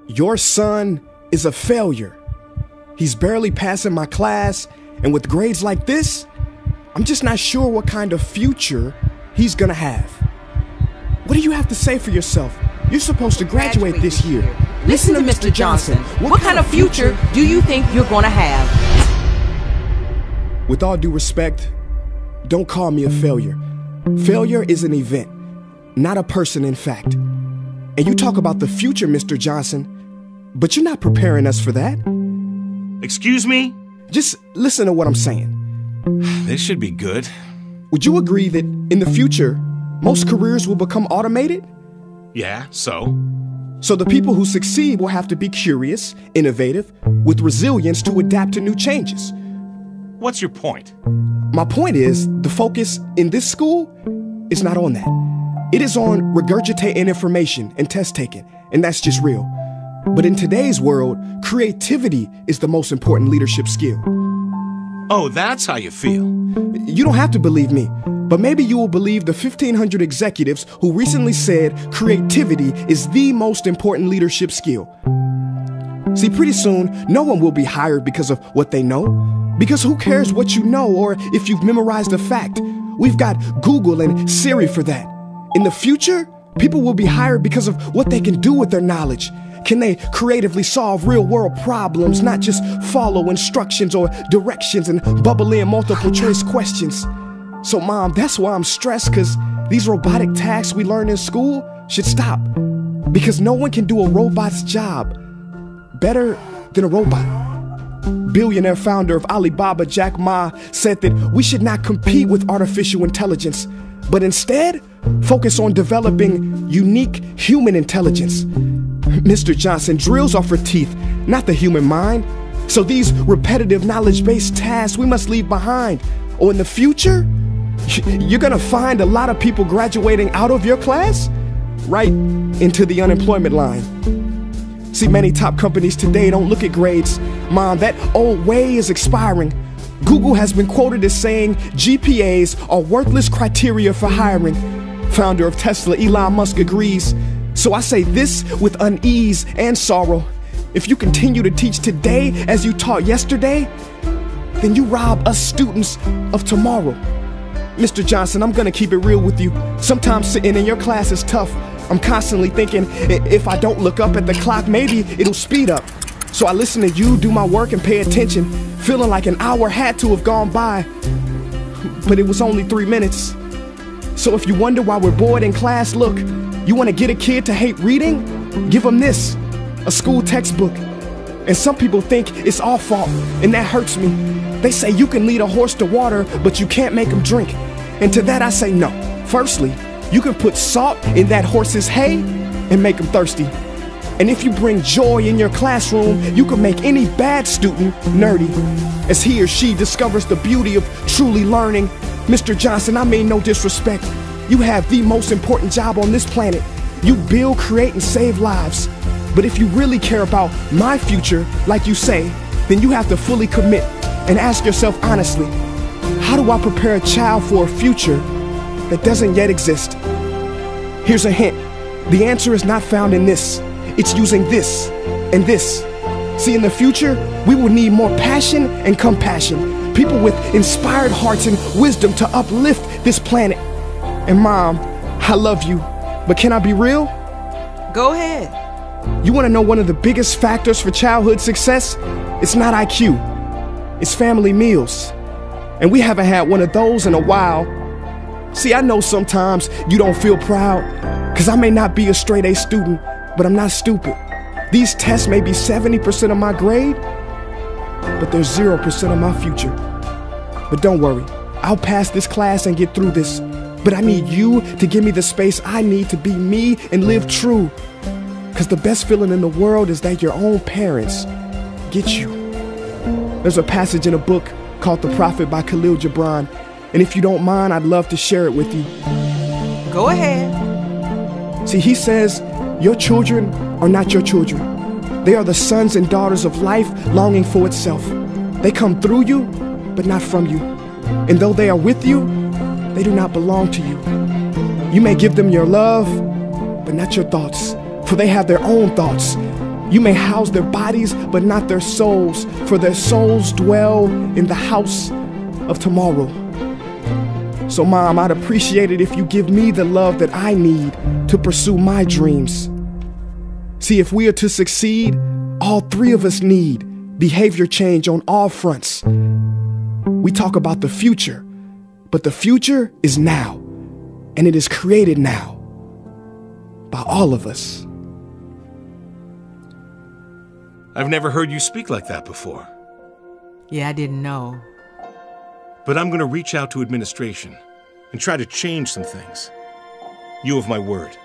Your son is a failure. He's barely passing my class, and with grades like this, I'm just not sure what kind of future he's gonna have. What do you have to say for yourself? You're supposed to graduate this year. Listen to Mr. Johnson. What kind of future do you think you're gonna have? With all due respect, don't call me a failure. Failure is an event, not a person, in fact. And you talk about the future, Mr. Johnson, but you're not preparing us for that. Excuse me? Just listen to what I'm saying. This should be good. Would you agree that in the future, most careers will become automated? Yeah, so? So the people who succeed will have to be curious, innovative, with resilience to adapt to new changes. What's your point? My point is, the focus in this school is not on that. It is on regurgitating information and test taking, and that's just real. But in today's world, creativity is the most important leadership skill. Oh, that's how you feel. You don't have to believe me, but maybe you will believe the 1,500 executives who recently said creativity is the most important leadership skill. See, pretty soon, no one will be hired because of what they know. Because who cares what you know or if you've memorized a fact? We've got Google and Siri for that. In the future, people will be hired because of what they can do with their knowledge. Can they creatively solve real-world problems, not just follow instructions or directions and bubble in multiple choice questions? So, Mom, that's why I'm stressed, because these robotic tasks we learn in school should stop. Because no one can do a robot's job better than a robot. Billionaire founder of Alibaba, Jack Ma, said that we should not compete with artificial intelligence, but instead focus on developing unique human intelligence. Mr. Johnson, drills are for teeth, not the human mind. So these repetitive knowledge-based tasks we must leave behind. Or in the future, you're gonna find a lot of people graduating out of your class right into the unemployment line. See, many top companies today don't look at grades. Mom, that old way is expiring. Google has been quoted as saying GPAs are worthless criteria for hiring. Founder of Tesla, Elon Musk, agrees. So I say this with unease and sorrow. If you continue to teach today as you taught yesterday, then you rob us students of tomorrow. Mr. Johnson, I'm gonna keep it real with you. Sometimes sitting in your class is tough. I'm constantly thinking, if I don't look up at the clock, maybe it'll speed up. So I listen to you do my work and pay attention, feeling like an hour had to have gone by. But it was only 3 minutes. So if you wonder why we're bored in class, look, you want to get a kid to hate reading? Give them this, a school textbook. And some people think it's our fault, and that hurts me. They say you can lead a horse to water, but you can't make him drink. And to that I say no. Firstly, you can put salt in that horse's hay and make him thirsty. And if you bring joy in your classroom, you can make any bad student nerdy, as he or she discovers the beauty of truly learning. Mr. Johnson, I mean no disrespect. You have the most important job on this planet. You build, create, and save lives. But if you really care about my future, like you say, then you have to fully commit and ask yourself honestly, how do I prepare a child for a future that doesn't yet exist? Here's a hint. The answer is not found in this. It's using this and this. See, in the future, we will need more passion and compassion. People with inspired hearts and wisdom to uplift this planet. And Mom, I love you, but can I be real? Go ahead. You want to know one of the biggest factors for childhood success? It's not IQ. It's family meals. And we haven't had one of those in a while. See, I know sometimes you don't feel proud, because I may not be a straight A student, but I'm not stupid. These tests may be 70% of my grade, but they're 0% of my future. But don't worry, I'll pass this class and get through this. But I need you to give me the space I need to be me and live true. Because the best feeling in the world is that your own parents get you. There's a passage in a book called The Prophet by Khalil Gibran. And if you don't mind, I'd love to share it with you. Go ahead. See, he says, your children are not your children. They are the sons and daughters of life longing for itself. They come through you, but not from you. And though they are with you, they do not belong to you. You may give them your love, but not your thoughts, for they have their own thoughts. You may house their bodies, but not their souls, for their souls dwell in the house of tomorrow. So, Mom, I'd appreciate it if you give me the love that I need to pursue my dreams. See, if we are to succeed, all three of us need behavior change on all fronts. We talk about the future, but the future is now, and it is created now by all of us. I've never heard you speak like that before. Yeah, I didn't know. But I'm going to reach out to administration and try to change some things. You have my word.